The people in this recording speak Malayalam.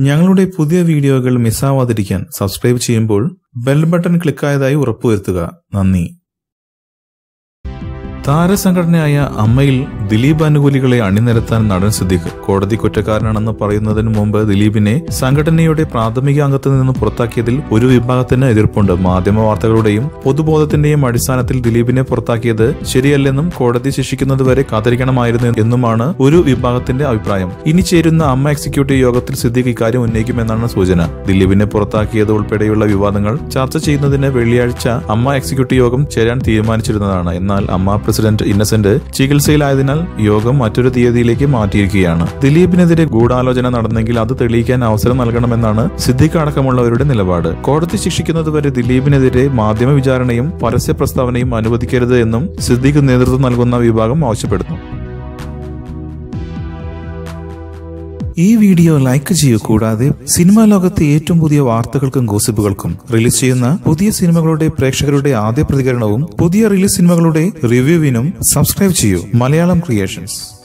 ഞങ്ങളുടെ പുതിയ വീഡിയോകൾ മിസ്സാവാതിരിക്കാൻ സബ്സ്ക്രൈബ് ചെയ്യുമ്പോൾ ബെൽ ബട്ടൺ ക്ലിക്കായതായി ഉറപ്പുവരുത്തുക. നന്ദി. താരസംഘടനയായ അമ്മയിൽ ദിലീപ് അനുകൂലികളെ അണിനിരത്താൻ നടൻ സിദ്ദിഖ് കോടതി കുറ്റക്കാരനാണെന്ന് പറയുന്നതിന് മുമ്പ് ദിലീപിനെ സംഘടനയുടെ പ്രാഥമിക അംഗത്തിൽ നിന്ന് പുറത്താക്കിയതിൽ ഒരു വിഭാഗത്തിന് എതിർപ്പുണ്ട്. മാധ്യമ വാർത്തകളുടെയും പൊതുബോധത്തിന്റെയും അടിസ്ഥാനത്തിൽ ദിലീപിനെ പുറത്താക്കിയത് ശരിയല്ലെന്നും കോടതി ശിക്ഷിക്കുന്നതുവരെ കാത്തിരിക്കണമായിരുന്നു എന്നുമാണ് ഒരു വിഭാഗത്തിന്റെ അഭിപ്രായം. ഇനി ചേരുന്ന അമ്മ എക്സിക്യൂട്ടീവ് യോഗത്തിൽ സിദ്ദിഖ് ഇക്കാര്യം ഉന്നയിക്കുമെന്നാണ് സൂചന. ദിലീപിനെ പുറത്താക്കിയത് ഉൾപ്പെടെയുള്ള വിവാദങ്ങൾ ചർച്ച ചെയ്യുന്നതിന് വെള്ളിയാഴ്ച അമ്മ എക്സിക്യൂട്ടീവ് യോഗം ചേരാൻ തീരുമാനിച്ചിരുന്നതാണ്. എന്നാൽ അമ്മ പ്രസിഡന്റ് ഇന്നസെന്റ് ചികിത്സയിലായതിനാൽ യോഗം മറ്റൊരു തീയതിയിലേക്ക് മാറ്റിയിരിക്കുകയാണ്. ദിലീപിനെതിരെ ഗൂഢാലോചന നടന്നെങ്കിൽ അത് തെളിയിക്കാൻ അവസരം നൽകണമെന്നാണ് സിദ്ദിഖ് അടക്കമുള്ളവരുടെ നിലപാട്. കോടതി ശിക്ഷിക്കുന്നതുവരെ ദിലീപിനെതിരെ മാധ്യമ വിചാരണയും പരസ്യ പ്രസ്താവനയും അനുവദിക്കരുത് എന്നും സിദ്ദിഖ് നേതൃത്വം നൽകുന്ന വിഭാഗം ആവശ്യപ്പെടുന്നു. ഈ വീഡിയോ ലൈക്ക് ചെയ്യൂ. കൂടാതെ സിനിമാ ലോകത്തെ ഏറ്റവും പുതിയ വാർത്തകൾക്കും ഗോസിപ്പുകൾക്കും റിലീസ് ചെയ്യുന്ന പുതിയ സിനിമകളുടെ പ്രേക്ഷകരുടെ ആദ്യ പ്രതികരണവും പുതിയ റിലീസ് സിനിമകളുടെ റിവ്യൂവിനും സബ്സ്ക്രൈബ് ചെയ്യൂ. മലയാളം ക്രിയേഷൻസ്.